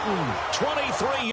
Newton, 23.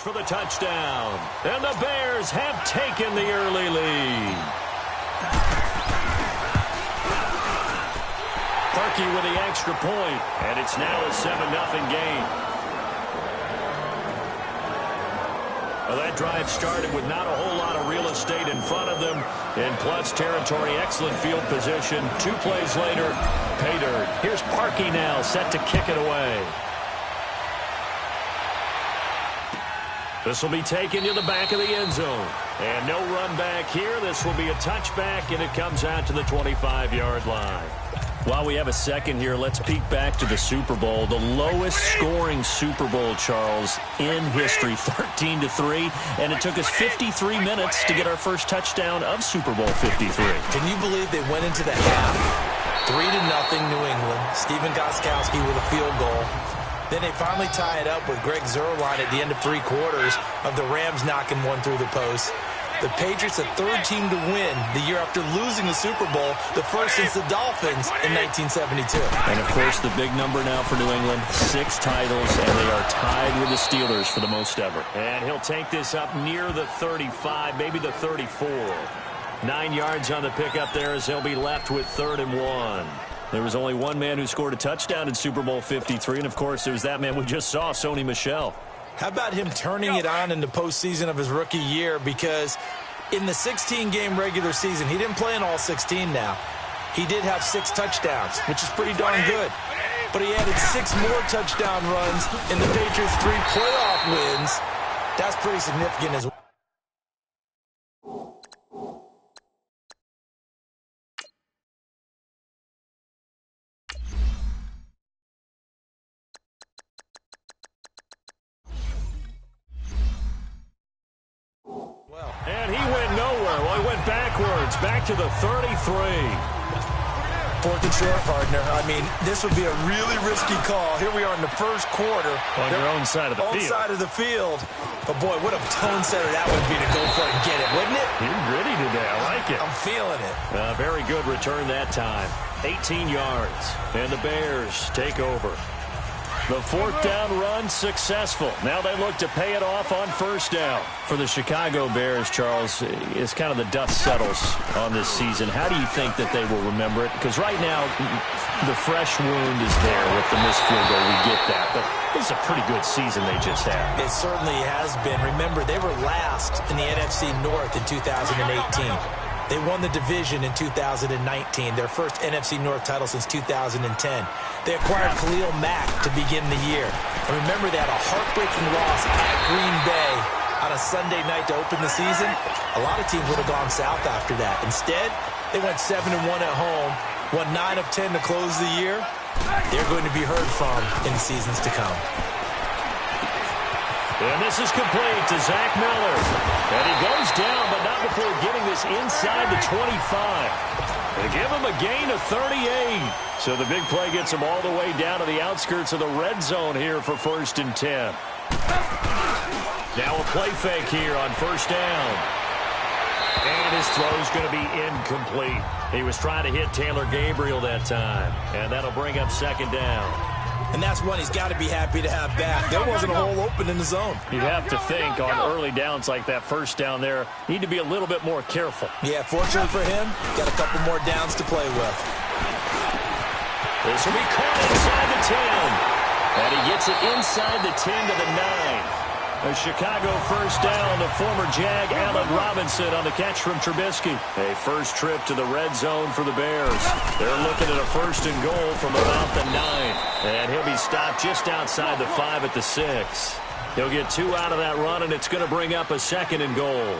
For the touchdown, and the Bears have taken the early lead. Parkey with the extra point, and it's now a 7-0 game. Well, that drive started with not a whole lot of real estate in front of them. In plus territory, excellent field position. 2 plays later, pay dirt. Here's Parkey now, set to kick it away. This will be taken to the back of the end zone. And no run back here. This will be a touchback, and it comes out to the 25-yard line. While we have a second here, let's peek back to the Super Bowl. The lowest scoring Super Bowl, Charles, in history, 13-3. And it took us 53 minutes to get our first touchdown of Super Bowl 53. Can you believe they went into the half? 3-0 New England. Stephen Gostkowski with a field goal. Then they finally tie it up with Greg Zuerlein at the end of 3 quarters of the Rams knocking one through the post. The Patriots, the 3rd team to win the year after losing the Super Bowl, the first since the Dolphins in 1972. And, of course, the big number now for New England, 6 titles, and they are tied with the Steelers for the most ever. And he'll take this up near the 35, maybe the 34. 9 yards on the pickup there as they'll be left with 3rd and 1. There was only one man who scored a touchdown in Super Bowl 53, and, of course, it was that man we just saw, Sony Michel. How about him turning it on in the postseason of his rookie year? Because in the 16-game regular season, he didn't play in all 16 now. He did have 6 touchdowns, which is pretty darn good. But he added 6 more touchdown runs in the Patriots' 3 playoff wins. That's pretty significant as well. And he went nowhere. Well, he went backwards, back to the 33. 4th and short, partner. I mean, this would be a really risky call. Here we are in the first quarter. On your own side of the field. Own side of the field. But, boy, what a tone setter that would be to go for it and get it, wouldn't it? You're gritty today. I like it. I'm feeling it. Very good return that time. 18 yards. And the Bears take over. The 4th down run successful. Now they look to pay it off on 1st down. For the Chicago Bears, Charles, as kind of the dust settles on this season, how do you think that they will remember it? Because right now, the fresh wound is there with the missed field goal. We get that. But this is a pretty good season they just had. It certainly has been. Remember, they were last in the NFC North in 2018. They won the division in 2019, their first NFC North title since 2010. They acquired Khalil Mack to begin the year. And remember, they had a heartbreaking loss at Green Bay on a Sunday night to open the season. A lot of teams would have gone south after that. Instead, they went 7-1 at home, won 9 of 10 to close the year. They're going to be heard from in the seasons to come. And this is complete to Zach Miller. And he goes down, but not before getting this inside the 25. They give him a gain of 38. So the big play gets him all the way down to the outskirts of the red zone here for 1st and 10. Now a play fake here on 1st down. And his throw's going to be incomplete. He was trying to hit Taylor Gabriel that time. And that'll bring up 2nd down. And that's one he's got to be happy to have back. There wasn't a hole open in the zone. You'd have to think on early downs like that 1st down there, need to be a little bit more careful. Yeah, fortunately for him, got a couple more downs to play with. This will be caught inside the 10. And he gets it inside the 10 to the 9. A Chicago 1st down to former Jag Allen Robinson on the catch from Trubisky. A first trip to the red zone for the Bears. They're looking at a 1st and goal from about the 9. And he'll be stopped just outside the 5 at the 6. He'll get 2 out of that run, and it's going to bring up a 2nd and goal.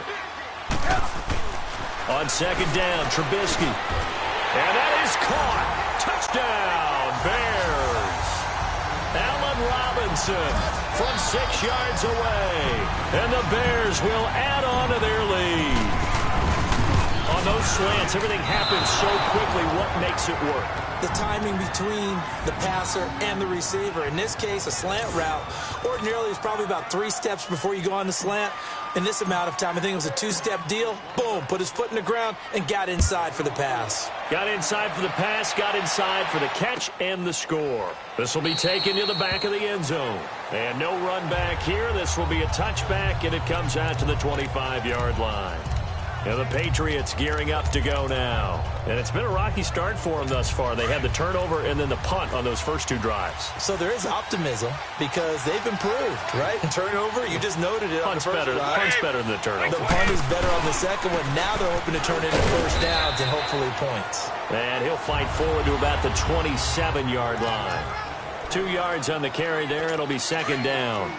On 2nd down, Trubisky. And that is caught. Touchdown, Bears. Allen Robinson from 6 yards away. And the Bears will add on to their lead. On those slants, everything happens so quickly. What makes it work? The timing between the passer and the receiver. In this case, a slant route ordinarily is probably about 3 steps before you go on the slant. In this amount of time, I think it was a 2-step deal. Boom, put his foot in the ground and got inside for the pass. Got inside for the pass, got inside for the catch and the score. This will be taken to the back of the end zone. And no run back here. This will be a touchback, and it comes out to the 25-yard line. And the Patriots gearing up to go now. And it's been a rocky start for them thus far. They had the turnover and then the punt on those first 2 drives. So there is optimism because they've improved, right? Turnover, you just noted it. Punt's better than the turnover. The punt is better on the second one. Now they're hoping to turn it into 1st downs and hopefully points. And he'll fight forward to about the 27-yard line. 2 yards on the carry there. It'll be 2nd down.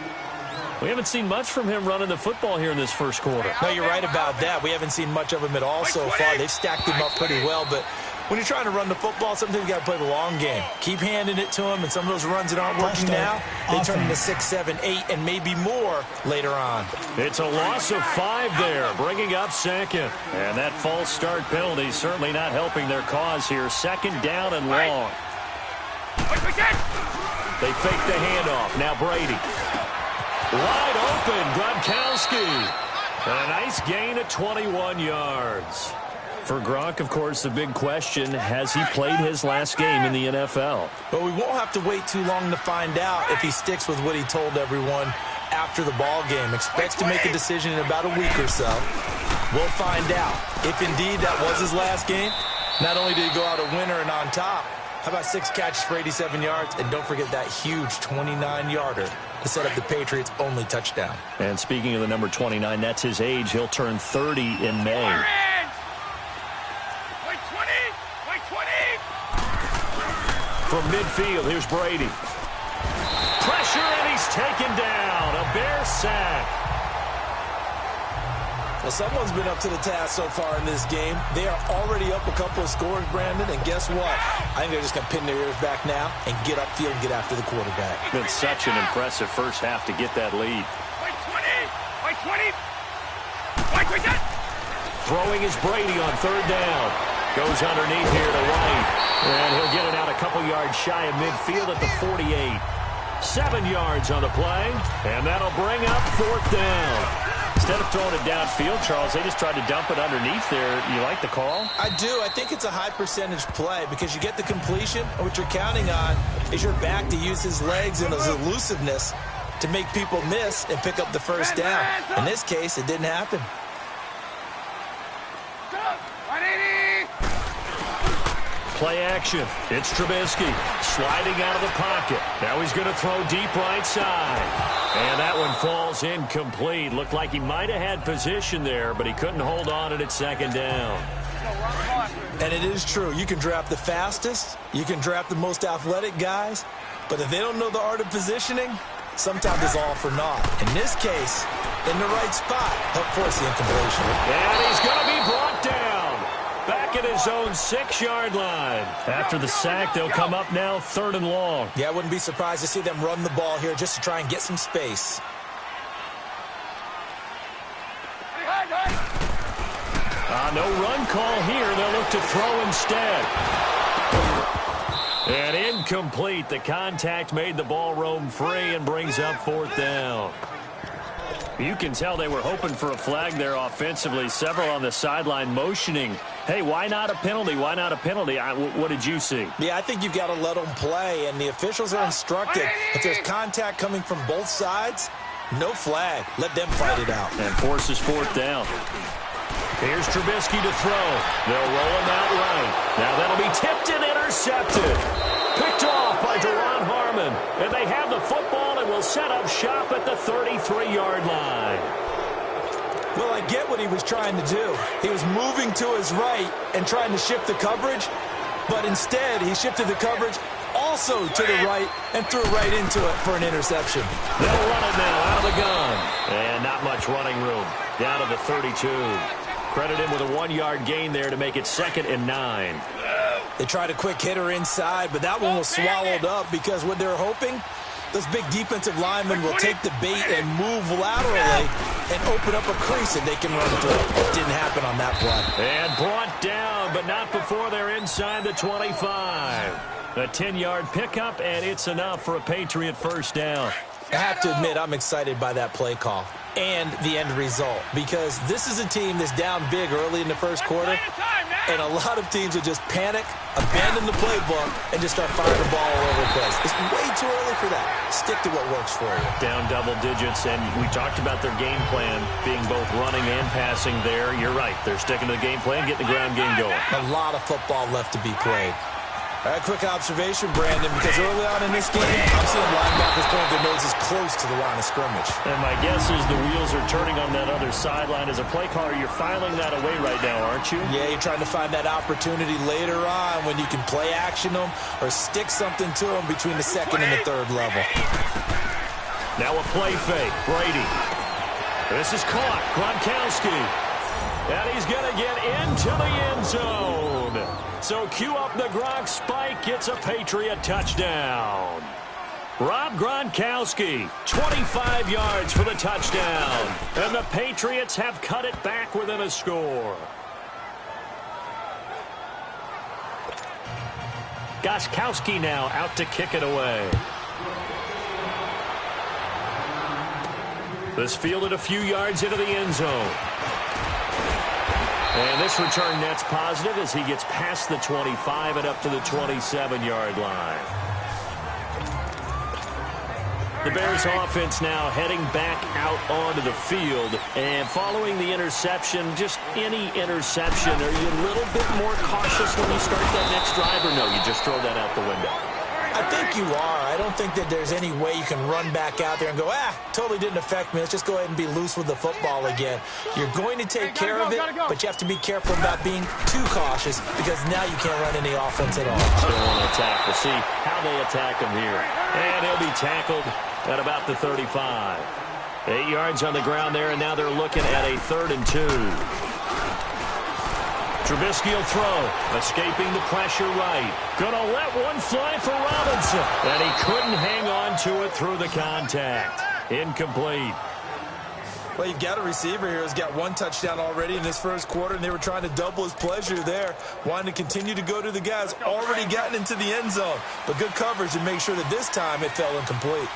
We haven't seen much from him running the football here in this first quarter. No, you're right about that. We haven't seen much of him at all so far. They've stacked him up pretty well, but when you're trying to run the football, sometimes you got to play the long game. Keep handing it to him, and some of those runs that aren't working now, they turn into 6, 7, 8, and maybe more later on. It's a loss of 5 there, bringing up 2nd. And that false start penalty certainly not helping their cause here. 2nd down and long. They fake the handoff. Now Brady. Wide open, Gronkowski. And a nice gain of 21 yards. For Gronk, of course, the big question, has he played his last game in the NFL? But we won't have to wait too long to find out if he sticks with what he told everyone after the ball game. Expects to make a decision in about a week or so. We'll find out. If indeed that was his last game, not only did he go out a winner and on top, how about 6 catches for 87 yards? And don't forget that huge 29-yarder to set up the Patriots' only touchdown. And speaking of the number 29, that's his age. He'll turn 30 in May. From midfield, here's Brady. Pressure, and he's taken down. A Bear sack. Well, someone's been up to the task so far in this game. They are already up a couple of scores, Brandon, and guess what? I think they're just going to pin their ears back now and get upfield and get after the quarterback. Been such an impressive first half to get that lead. Throwing is Brady on third down. Goes underneath here to White. And he'll get it out a couple yards shy of midfield at the 48. 7 yards on the play, and that'll bring up fourth down. Instead of throwing it downfield, Charles, they just tried to dump it underneath there. You like the call? I do. I think it's a high percentage play because you get the completion, and what you're counting on is your back to use his legs and his elusiveness to make people miss and pick up the first down. In this case, it didn't happen. Play action. It's Trubisky sliding out of the pocket. Now he's going to throw deep right side. And that one falls incomplete. Looked like he might have had position there, but he couldn't hold on at second down. And it is true. You can draft the fastest. You can draft the most athletic guys. But if they don't know the art of positioning, sometimes it's all for naught. In this case, in the right spot, help force the incompletion. And he's going to be brought down. Back at his own 6-yard line. After the sack, they'll come up now 3rd and long. Yeah, I wouldn't be surprised to see them run the ball here just to try and get some space. No run call here. They'll look to throw instead. And incomplete. The contact made the ball roam free and brings up 4th down. You can tell they were hoping for a flag there offensively. Several on the sideline motioning. Hey, why not a penalty? Why not a penalty? What did you see? Yeah, I think you've got to let them play, and the officials are instructed. If there's contact coming from both sides, no flag. Let them fight it out. And forces 4th down. Here's Trubisky to throw. They'll roll him out right. Now that'll be tipped and intercepted. Picked off by Duron Harmon. And they have the football and will set up shop at the 33-yard line. Well, I get what he was trying to do. He was moving to his right and trying to shift the coverage, but instead he shifted the coverage also to the right and threw right into it for an interception. They'll run it now out of the gun. And not much running room. Down to the 32. Credit him with a 1-yard gain there to make it 2nd and 9. They tried a quick hitter inside, but that one was swallowed up because what they're hoping, those big defensive linemen will take the bait and move laterally and open up a crease and they can run through. It didn't happen on that play. And brought down, but not before they're inside the 25. A 10-yard pickup, and it's enough for a Patriot first down. I have to admit, I'm excited by that play call and the end result because this is a team that's down big early in the first quarter, and a lot of teams will just panic, abandon the playbook, and just start firing the ball all over the place. It's way too early for that. Stick to what works for you. Down double digits, and we talked about their game plan being both running and passing there. You're right. They're sticking to the game plan, getting the ground game going. A lot of football left to be played. All right, quick observation, Brandon, because early on in this game, I'm seeing linebackers point their noses close to the line of scrimmage. And my guess is the wheels are turning on that other sideline. As a play caller, you're filing that away right now, aren't you? Yeah, you're trying to find that opportunity later on when you can play action them or stick something to them between the 2nd and the 3rd level. Now a play fake. Brady. This is caught. Gronkowski. And he's going to get into the end zone. So cue up the Gronk spike. It's a Patriot touchdown. Rob Gronkowski, 25 yards for the touchdown. And the Patriots have cut it back within a score. Gronkowski now out to kick it away. This fielded a few yards into the end zone. And this return net's positive as he gets past the 25 and up to the 27-yard line. The Bears offense now heading back out onto the field. And following the interception, just any interception, are you a little bit more cautious when you start that next drive, or no, you just throw that out the window? I think you are. I don't think that there's any way you can run back out there and go, totally didn't affect me. Let's just go ahead and be loose with the football again. You're going to take care of it, but you have to be careful about being too cautious because now you can't run any offense at all. Still want to attack. We'll see how they attack him here. And he'll be tackled at about the 35. 8 yards on the ground there, and now they're looking at a 3rd and 2. Trubisky will throw, escaping the pressure right. Gonna let one fly for Robinson. And he couldn't hang on to it through the contact. Incomplete. Well, you've got a receiver here who's got 1 touchdown already in this first quarter, and they were trying to double his pleasure there, wanting to continue to go to the guys already gotten into the end zone. But good coverage to make sure that this time it fell incomplete.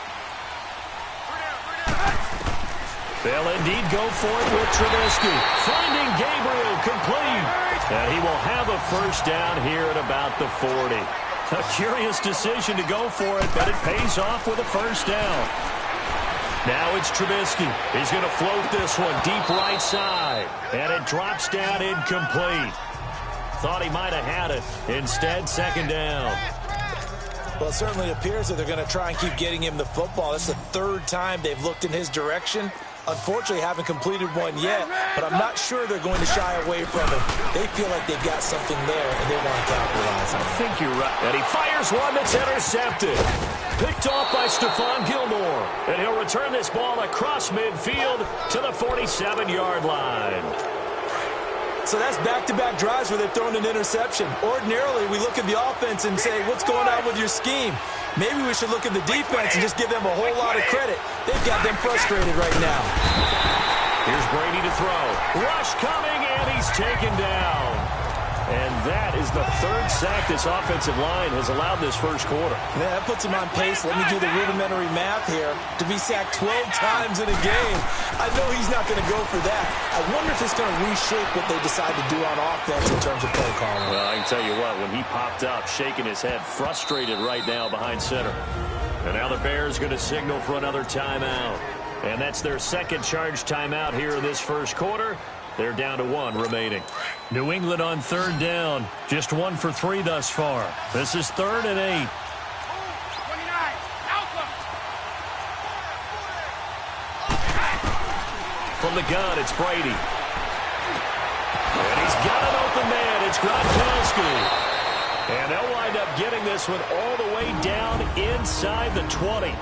They'll indeed go for it with Trubisky. Finding Gabriel complete. And he will have a first down here at about the 40. A curious decision to go for it, but it pays off with a first down. Now it's Trubisky. He's going to float this one deep right side. And it drops down incomplete. Thought he might have had it. Instead, 2nd down. Well, it certainly appears that they're going to try and keep getting him the football. That's the 3rd time they've looked in his direction. Unfortunately, haven't completed one yet, but I'm not sure they're going to shy away from it. They feel like they've got something there, and they want to capitalize on it. I think you're right. And he fires one that's intercepted. Picked off by Stephon Gilmore. And he'll return this ball across midfield to the 47-yard line. So that's back-to-back drives where they've thrown an interception. Ordinarily, we look at the offense and say, what's going on with your scheme? Maybe we should look at the defense and just give them a whole lot of credit. They've got them frustrated right now. Here's Brady to throw. Rush coming, and he's taken down. And that is the 3rd sack this offensive line has allowed this first quarter. Man, that puts him on pace. Let me do the rudimentary math here. To be sacked 12 times in a game, I know he's not going to go for that. I wonder if it's going to reshape what they decide to do on offense in terms of play calling. Well, I can tell you what, when he popped up, shaking his head, frustrated right now behind center. And now the Bears going to signal for another timeout. And that's their 2nd charge timeout here in this first quarter. They're down to 1 remaining. New England on 3rd down. Just 1 for 3 thus far. This is 3rd and 8. From the gun, it's Brady. And he's got an open man. It's Gronkowski. And they'll wind up getting this one all the way down inside the 20.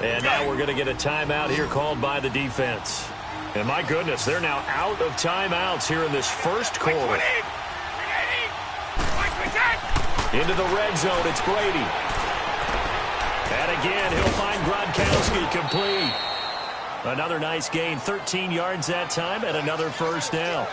And now we're going to get a timeout here called by the defense. And my goodness, they're now out of timeouts here in this first quarter. Into the red zone, it's Brady. And again, he'll find Gronkowski complete. Another nice gain, 13 yards that time, and another first down.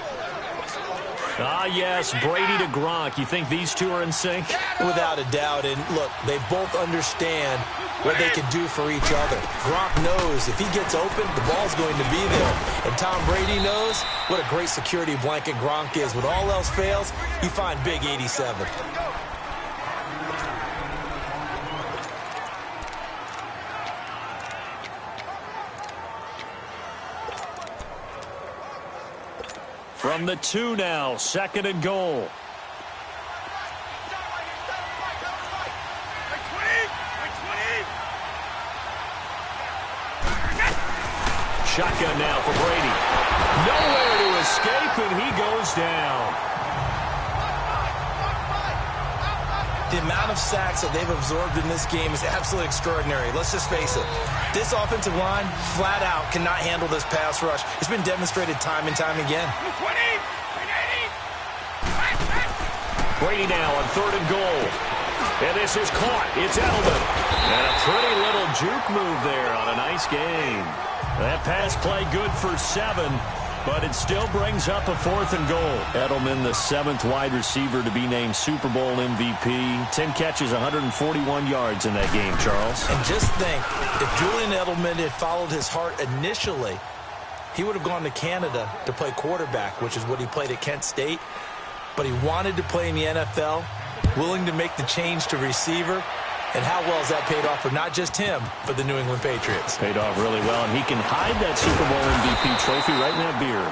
Ah, yes, Brady to Gronk. You think these two are in sync? Without a doubt. And look, they both understand what they can do for each other. Gronk knows if he gets open, the ball's going to be there. And Tom Brady knows what a great security blanket Gronk is. When all else fails, you find Big 87. From the 2 now, 2nd and goal. Shotgun now for Brady. Nowhere to escape, and he goes down. The amount of sacks that they've absorbed in this game is absolutely extraordinary. Let's just face it. This offensive line, flat out, cannot handle this pass rush. It's been demonstrated time and time again. Brady now on 3rd and goal. And this is caught. It's Edelman. And a pretty little juke move there on a nice game. That pass play good for 7. But it still brings up a 4th and goal. Edelman, the 7th wide receiver to be named Super Bowl MVP. 10 catches, 141 yards in that game, Charles. And just think, if Julian Edelman had followed his heart initially, he would have gone to Canada to play quarterback, which is what he played at Kent State. But he wanted to play in the NFL, willing to make the change to receiver. And how well has that paid off for not just him, but the New England Patriots? Paid off really well, and he can hide that Super Bowl MVP trophy right in that beard.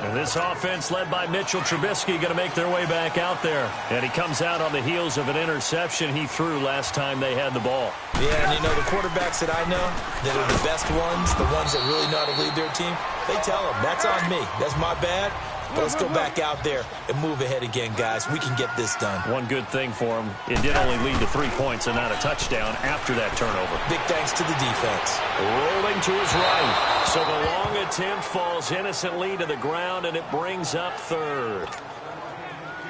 And this offense led by Mitchell Trubisky going to make their way back out there. And he comes out on the heels of an interception he threw last time they had the ball. Yeah, and you know, the quarterbacks that I know that are the best ones, the ones that really know how to lead their team, they tell them, that's on me. That's my bad. But let's go back out there and move ahead again, guys. We can get this done. One good thing for him, it did only lead to 3 points and not a touchdown after that turnover. Big thanks to the defense. Rolling to his right. So the long attempt falls innocently to the ground, and it brings up third.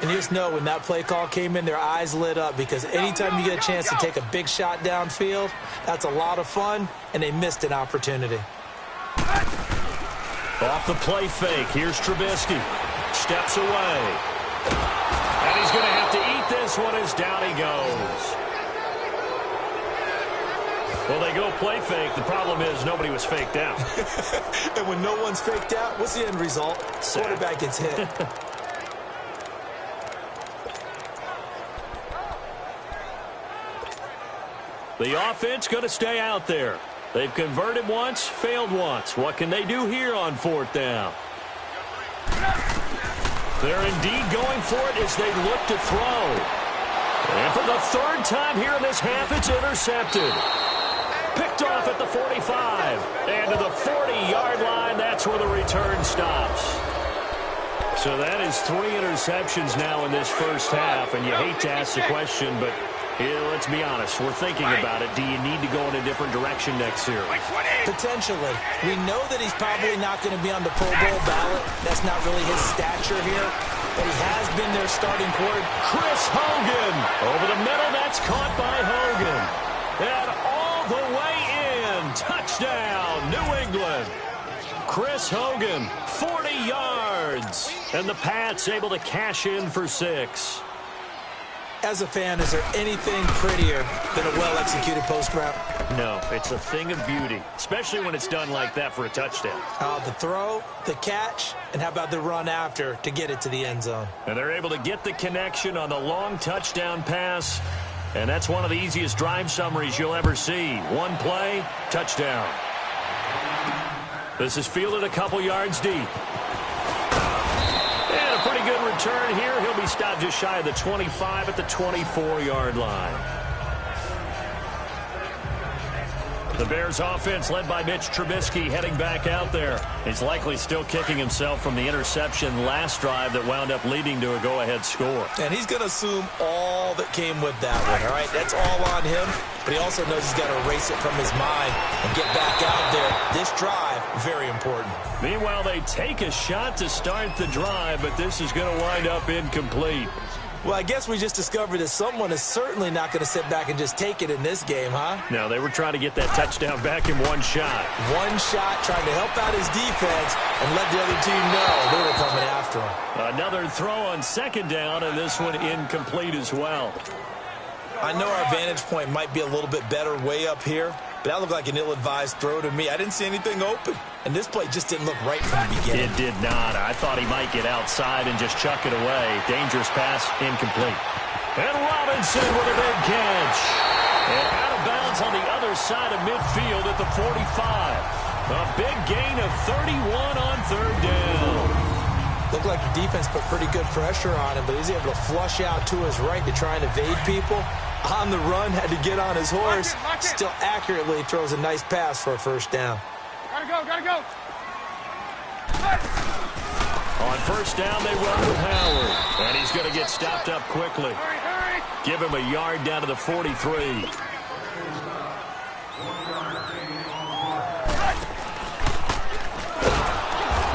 And you just know when that play call came in, their eyes lit up, because anytime you get a chance to take a big shot downfield, that's a lot of fun, and they missed an opportunity. Off the play fake, here's Trubisky. Steps away. And he's going to have to eat this one as down he goes. Well, they go play fake. The problem is nobody was faked out. And when no one's faked out, what's the end result? Quarterback gets hit. The offense going to stay out there. They've converted once, failed once. What can they do here on fourth down? They're indeed going for it as they look to throw. And for the third time here in this half, it's intercepted. Picked off at the 45. And to the 40-yard line, that's where the return stops. So that is 3 interceptions now in this first half. And you hate to ask the question, but let's be honest. We're thinking about it. Do you need to go in a different direction next year? Potentially. We know that he's probably not going to be on the Pro Bowl ballot. That's not really his stature here. But he has been their starting quarterback. Chris Hogan. Over the middle, that's caught by Hogan. And all the way in. Touchdown, New England. Chris Hogan, 40 yards. And the Pats able to cash in for 6. As a fan, is there anything prettier than a well-executed post route? No, it's a thing of beauty, especially when it's done like that for a touchdown. The throw, the catch, and how about the run after to get it to the end zone? And they're able to get the connection on the long touchdown pass, and that's one of the easiest drive summaries you'll ever see. One play, touchdown. This is fielded a couple yards deep. And a pretty good return here. He'll be stopped just shy of the 25 at the 24-yard line. The Bears offense led by Mitch Trubisky heading back out there. He's likely still kicking himself from the interception last drive that wound up leading to a go-ahead score. And he's going to assume all that came with that one, all right? That's all on him, but he also knows he's got to erase it from his mind and get back out there. This drive, very important. Meanwhile, they take a shot to start the drive, but this is going to wind up incomplete. Well, I guess we just discovered that someone is certainly not going to sit back and just take it in this game, huh? No, they were trying to get that touchdown back in one shot. One shot, trying to help out his defense and let the other team know they were coming after him. Another throw on second down, and this one incomplete as well. I know our vantage point might be a little bit better way up here, but that looked like an ill-advised throw to me. I didn't see anything open, and this play just didn't look right from the beginning. It did not. I thought he might get outside and just chuck it away. Dangerous pass, incomplete. And Robinson with a big catch. And out of bounds on the other side of midfield at the 45. A big gain of 31 on third down. Looked like the defense put pretty good pressure on him, but he's able to flush out to his right to try and evade people. On the run, had to get on his horse. Still accurately throws a nice pass for a first down. Gotta go. On first down, they run with Howard. And he's going to get stopped up quickly. Hurry. Give him a yard down to the 43.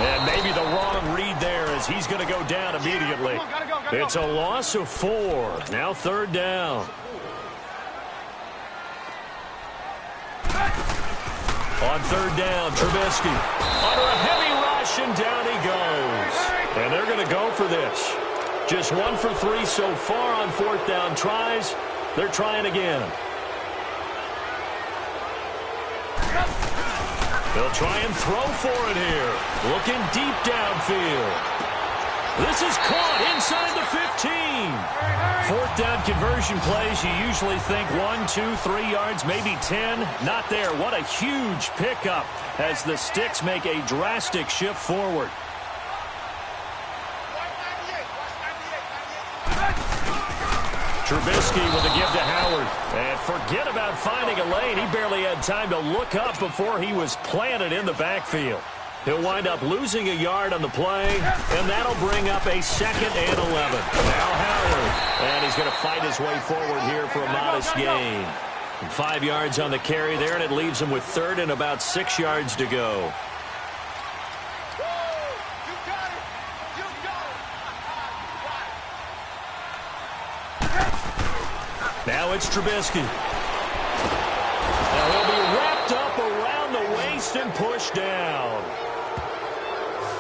And maybe the wrong read there as he's going to go down immediately. Gotta go. It's a loss of 4. Now third down. On third down, Trubisky under a heavy rush, and down he goes. And they're going to go for this. Just 1 for 3 so far on fourth down tries. They're trying again. They'll try and throw for it here. Looking deep downfield. This is caught inside the 15. Fourth down conversion plays, you usually think 1, 2, 3 yards, maybe 10. Not there. What a huge pickup as the Sticks make a drastic shift forward. Trubisky with a give to Howard. And forget about finding a lane. He barely had time to look up before he was planted in the backfield. He'll wind up losing a yard on the play, and that'll bring up a 2nd and 11. Now Howard. And he's going to fight his way forward here for a modest gain. 5 yards on the carry there, and it leaves him with 3rd and about 6 yards to go. Now it's Trubisky. Now he'll be wrapped up around the waist and pushed down.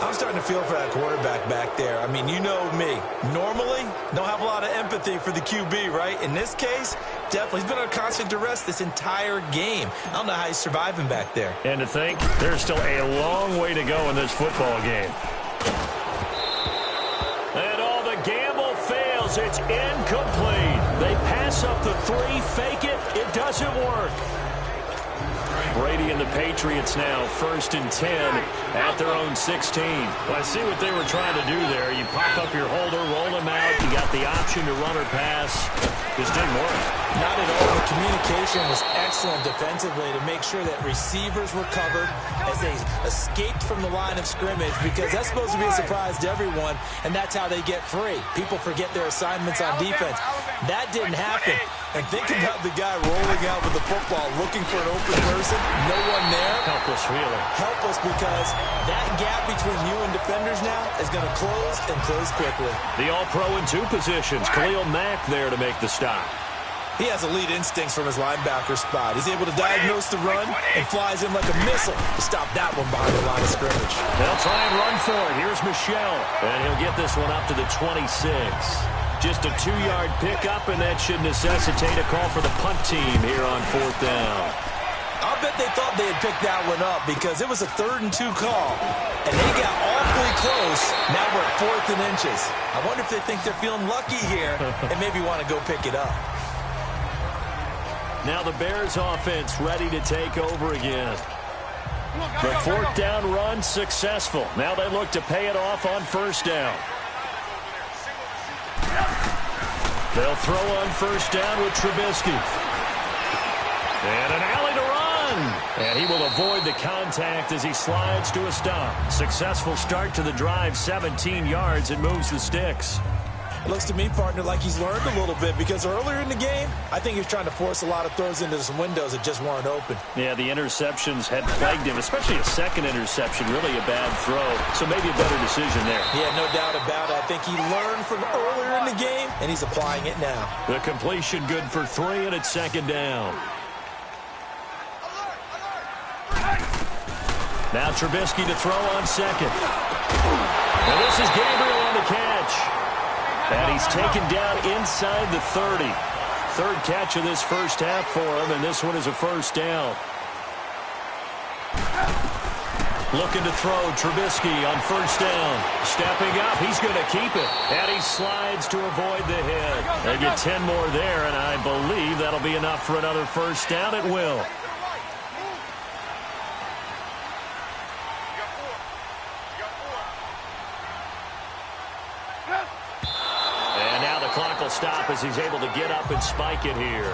I'm starting to feel for that quarterback back there. I mean, you know me. Normally, don't have a lot of empathy for the QB, right? In this case, definitely. He's been on constant duress this entire game. I don't know how he's surviving back there. And to think, there's still a long way to go in this football game. And all the gamble fails. It's incomplete. They pass up the 3, fake it. It doesn't work. Brady and the Patriots now 1st and 10 at their own 16. Well, I see what they were trying to do there. You pop up your holder, roll him out. You got the option to run or pass. Just didn't work. Not at all. The communication was excellent defensively to make sure that receivers were covered as they escaped from the line of scrimmage, because that's supposed to be a surprise to everyone, and that's how they get free. People forget their assignments on defense. That didn't happen. And think about the guy rolling out with the football, looking for an open person. No one there. Helpless feeling. Helpless, because that gap between you and defenders now is going to close and close quickly. The All-Pro in 2 positions. Khalil Mack there to make the stop. He has elite instincts from his linebacker spot. He's able to diagnose the run and flies in like a missile to stop that one behind the line of scrimmage. They'll try and run for it. Here's Michelle. And he'll get this one up to the 26. Just a 2-yard pickup, and that should necessitate a call for the punt team here on 4th down. I'll bet they thought they had picked that one up, because it was a 3rd and 2 call, and they got awfully close. Now we're at 4th and inches. I wonder if they think they're feeling lucky here and maybe want to go pick it up. Now the Bears offense ready to take over again. The 4th down run successful. Now they look to pay it off on 1st down. They'll throw on 1st down with Trubisky. And an alley to run. And he will avoid the contact as he slides to a stop. Successful start to the drive, 17 yards, and moves the Sticks. It looks to me, partner, like he's learned a little bit, because earlier in the game, I think he was trying to force a lot of throws into some windows that just weren't open. Yeah, the interceptions had plagued him, especially a 2nd interception, really a bad throw. So maybe a better decision there. Yeah, no doubt about it. I think he learned from earlier in the game, and he's applying it now. The completion good for 3, and it's 2nd down. Now Trubisky to throw on 2nd. And this is Gabriel on the catch. And he's taken down inside the 30. 3rd catch of this 1st half for him, and this one is a 1st down. Looking to throw, Trubisky on 1st down. Stepping up, he's going to keep it. And he slides to avoid the hit. They get 10 more there, and I believe that'll be enough for another 1st down. It will. Clock will stop as he's able to get up and spike it here.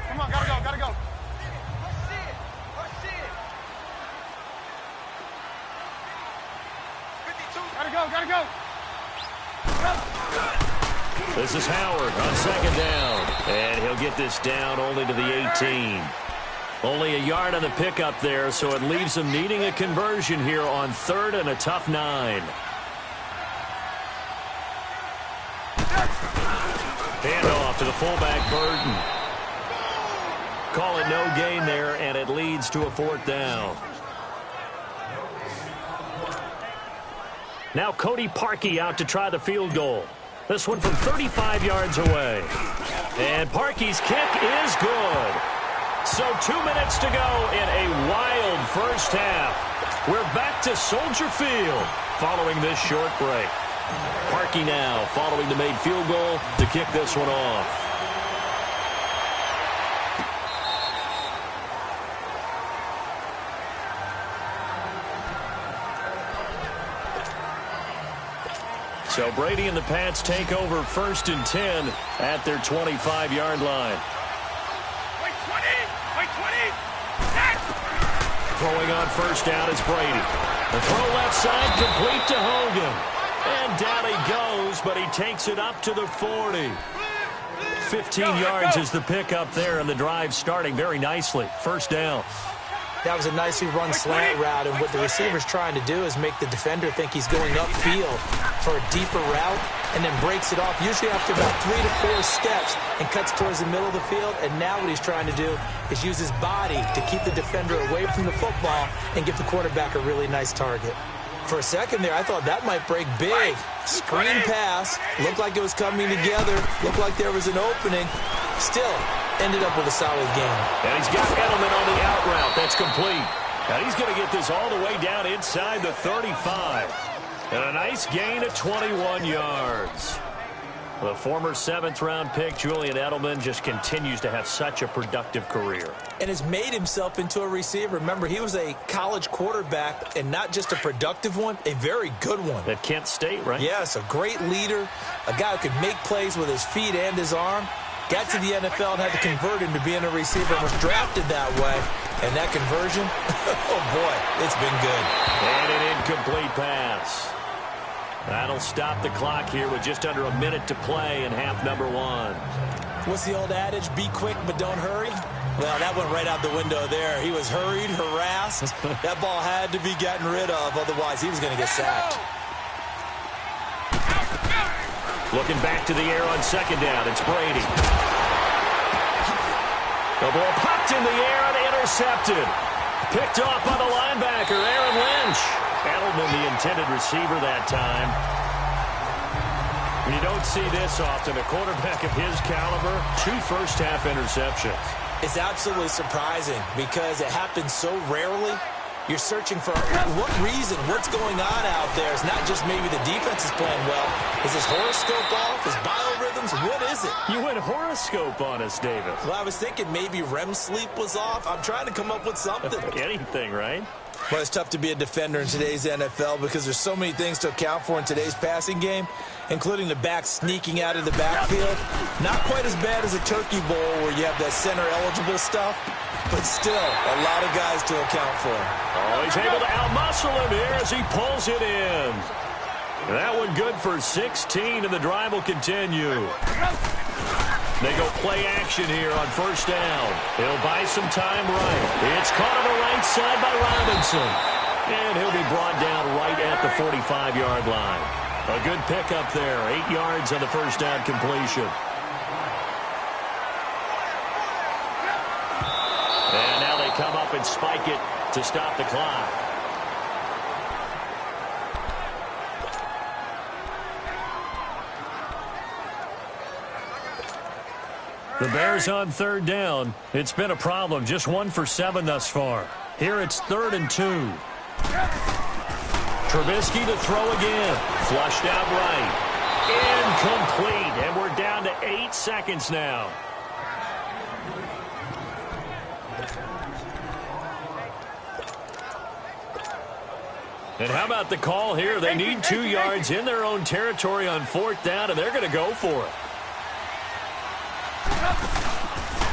Come on, gotta go. Gotta go. This is Howard on 2nd down. And he'll get this down only to the 18. Only a yard on the pickup there, so it leaves him needing a conversion here on 3rd and a tough 9. Handoff to the fullback, Burton. Call it no gain there, and it leads to a 4th down. Now Cody Parkey out to try the field goal. This one from 35 yards away. And Parkey's kick is good. So 2 minutes to go in a wild first half. We're back to Soldier Field following this short break. Parkey now following the made field goal to kick this one off. So Brady and the Pats take over 1st and 10 at their 25-yard line. Wait, 20! Wait, 20! Set! Throwing on first down is Brady. The throw left side complete to Hogan. And down he goes, but he takes it up to the 40. 15 yards is the pickup there, and the drive starting very nicely. First down. That was a nicely run slant route, and what the receiver's trying to do is make the defender think he's going upfield for a deeper route and then breaks it off, usually after about 3 to 4 steps, and cuts towards the middle of the field. And now what he's trying to do is use his body to keep the defender away from the football and give the quarterback a really nice target. For a second there, I thought that might break big. Screen pass. Looked like it was coming together. Looked like there was an opening. Still ended up with a solid game. And he's got Edelman on the out route. That's complete. And he's going to get this all the way down inside the 35. And a nice gain of 21 yards. The former 7th-round pick, Julian Edelman, just continues to have such a productive career. And has made himself into a receiver. Remember, he was a college quarterback, and not just a productive one, a very good one. At Kent State, right? Yes, a great leader, a guy who could make plays with his feet and his arm. Got to the NFL and had to convert him to being a receiver and was drafted that way. And that conversion, oh boy, it's been good. And an incomplete pass. That'll stop the clock here with just under a minute to play in half number 1. What's the old adage? Be quick, but don't hurry. Well, that went right out the window there. He was hurried, harassed. That ball had to be gotten rid of, otherwise he was going to get sacked. Looking back to the air on second down, it's Brady. The ball popped in the air and intercepted. Picked off by the linebacker, Aaron Lynch. Edelman, the intended receiver that time. You don't see this often. A quarterback of his caliber, 2 first-half interceptions. It's absolutely surprising because it happens so rarely. You're searching for what reason, what's going on out there. It's not just maybe the defense is playing well. Is his horoscope off? His biorhythms? What is it? You went horoscope on us, David. Well, I was thinking maybe REM sleep was off. I'm trying to come up with something. Anything, right? Well, it's tough to be a defender in today's NFL because there's so many things to account for in today's passing game, including the back sneaking out of the backfield. Not quite as bad as a turkey bowl where you have that center-eligible stuff, but still a lot of guys to account for. Oh, he's able to outmuscle him here as he pulls it in. That one good for 16, and the drive will continue. They go play action here on first down. He'll buy some time right. It's caught on the right side by Robinson. And he'll be brought down right at the 45-yard line. A good pickup there. 8 yards on the first down completion. And now they come up and spike it to stop the clock. The Bears on third down. It's been a problem. Just 1 for 7 thus far. Here it's 3rd and 2. Trubisky to throw again. Flushed out right. Incomplete. And we're down to 8 seconds now. And how about the call here? They need 2 yards in their own territory on 4th down, and they're going to go for it.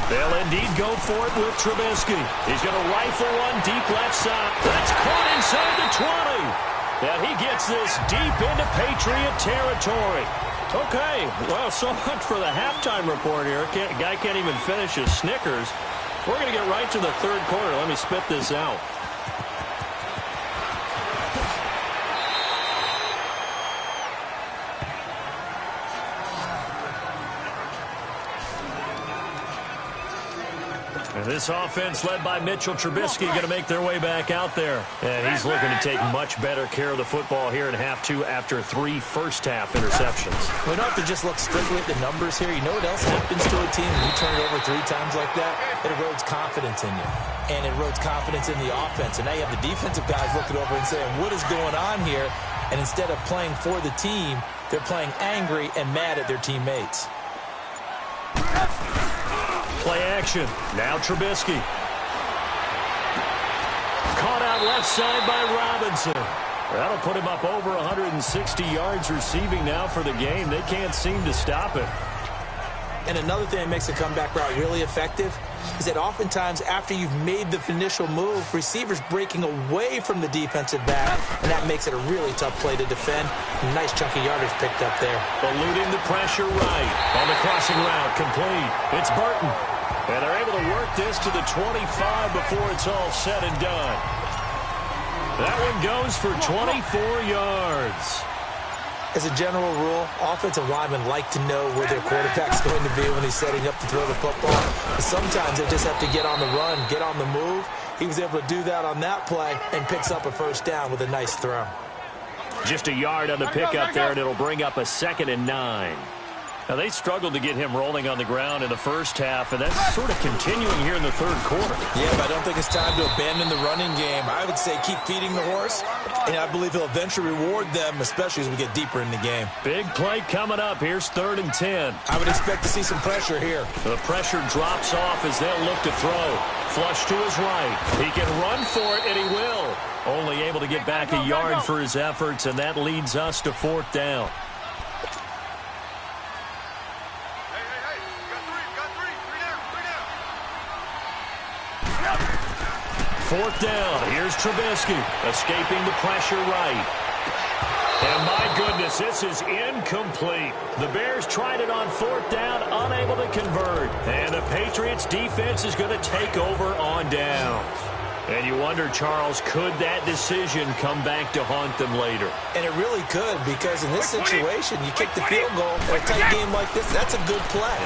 They'll indeed go for it with Trubisky. He's going to rifle one deep left side. That's caught inside the 20. And he gets this deep into Patriot territory. Okay, well, so much for the halftime report here. Guy can't even finish his Snickers. We're going to get right to the 3rd quarter. Let me spit this out. And this offense led by Mitchell Trubisky going to make their way back out there. And he's looking to take much better care of the football here in half two after 3 first-half interceptions. We don't have to just look strictly at the numbers here. You know what else happens to a team when you turn it over 3 times like that? It erodes confidence in you. And it erodes confidence in the offense. And now you have the defensive guys looking over and saying, what is going on here? And instead of playing for the team, they're playing angry and mad at their teammates. Play action. Now Trubisky. Caught out left side by Robinson. That'll put him up over 160 yards receiving now for the game. They can't seem to stop it. And another thing that makes a comeback route really effective is that oftentimes after you've made the initial move, receivers breaking away from the defensive back, and that makes it a really tough play to defend. A nice chunk of yardage picked up there. Eluding the pressure right. On the crossing route, complete. It's Burton. And they're able to work this to the 25 before it's all said and done. That one goes for 24 yards. As a general rule, offensive linemen like to know where their quarterback's going to be when he's setting up to throw the football. But sometimes they just have to get on the run, get on the move. He was able to do that on that play and picks up a first down with a nice throw. Just a yard on the pickup there, and it'll bring up a 2nd and 9. Now, they struggled to get him rolling on the ground in the first half, and that's sort of continuing here in the third quarter. Yeah, but I don't think it's time to abandon the running game. I would say keep feeding the horse, and I believe he'll eventually reward them, especially as we get deeper in the game. Big play coming up. Here's 3rd and 10. I would expect to see some pressure here. The pressure drops off as they'll look to throw. Flush to his right. He can run for it, and he will. Only able to get back a yard for his efforts, and that leads us to 4th down. Fourth down. Here's Trubisky escaping the pressure right. And my goodness, this is incomplete. The Bears tried it on 4th down, unable to convert. And the Patriots defense is going to take over on downs. And you wonder, Charles, could that decision come back to haunt them later? And it really could, because in this situation, you kick the field goal in a tight game like this, that's a good play.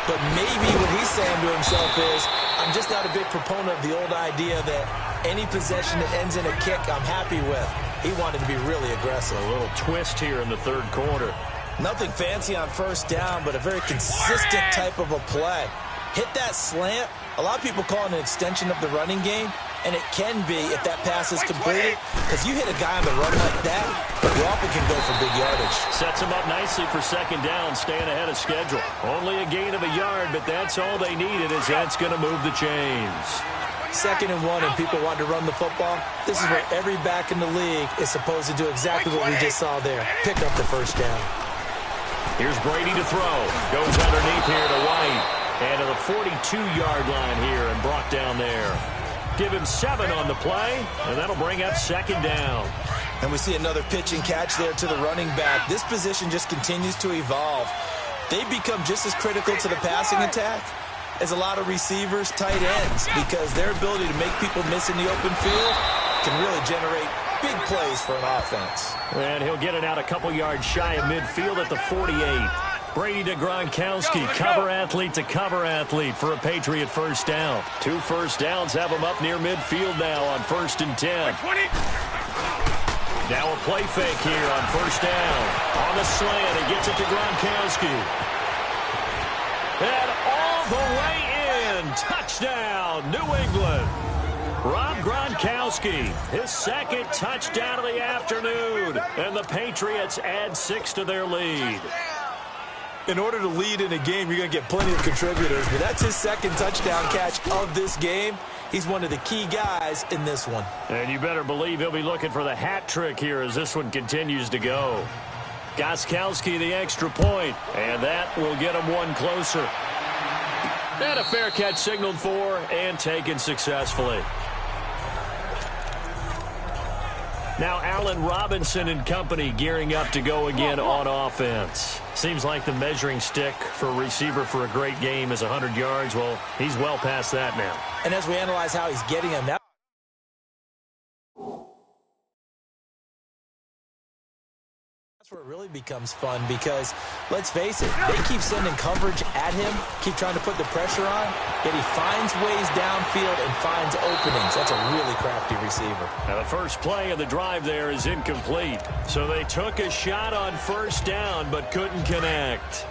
But maybe what he's saying to himself is, I'm just not a big proponent of the old idea that any possession that ends in a kick I'm happy with. He wanted to be really aggressive. A little twist here in the third quarter. Nothing fancy on first down, but a very consistent type of a play. Hit that slant. A lot of people call it an extension of the running game, and it can be if that pass is completed, because you hit a guy on the run like that, you often can go for big yardage. Sets him up nicely for 2nd down, staying ahead of schedule. Only a gain of a yard, but that's all they needed, as that's going to move the chains. 2nd and 1, and people want to run the football. This is where every back in the league is supposed to do exactly what we just saw there. Pick up the first down. Here's Brady to throw. Goes underneath here to White. And to the 42-yard line here and brought down there. Give him 7 on the play, and that'll bring up 2nd down. And we see another pitch and catch there to the running back. This position just continues to evolve. They become just as critical to the passing attack as a lot of receivers, tight ends, because their ability to make people miss in the open field can really generate big plays for an offense. And he'll get it out a couple yards shy of midfield at the 48. Brady to Gronkowski, cover athlete to cover athlete for a Patriot first down. 2 first downs have him up near midfield now on 1st and 10. Now a play fake here on 1st down. On the slant, he gets it to Gronkowski. And all the way in. Touchdown, New England. Rob Gronkowski, his 2nd touchdown of the afternoon. And the Patriots add 6 to their lead. In order to lead in a game, you're going to get plenty of contributors, but that's his 2nd touchdown catch of this game. He's one of the key guys in this one. And you better believe he'll be looking for the hat trick here as this one continues to go. Gostkowski the extra point, and that will get him one closer. And a fair catch signaled for and taken successfully. Now Allen Robinson and company gearing up to go again on offense. Seems like the measuring stick for a receiver for a great game is 100 yards. Well, he's well past that now. And as we analyze how he's getting him, that's Where it really becomes fun because, let's face it, they keep sending coverage at him, keep trying to put the pressure on, yet he finds ways downfield and finds openings. That's a really crafty receiver. Now the first play of the drive there is incomplete. So they took a shot on first down but couldn't connect.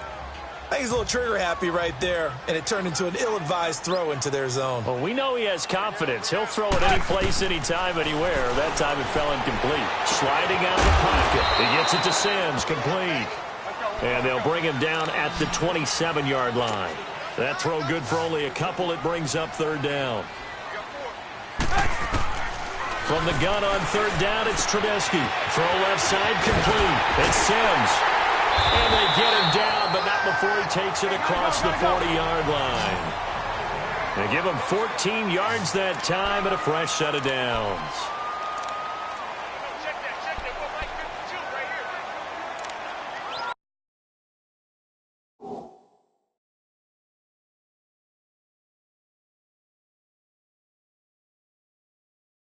I think he's a little trigger happy right there, and it turned into an ill-advised throw into their zone. Well, we know he has confidence. He'll throw it any place, anytime, anywhere. That time it fell incomplete. Sliding out of the pocket. He gets it to Sims, complete. And they'll bring him down at the 27-yard line. That throw good for only a couple. It brings up third down. From the gun on third down, it's Trubisky. Throw left side, complete. It's Sims. And they get him down, but not before he takes it across the 40-yard line. They give him 14 yards that time and a fresh set of downs.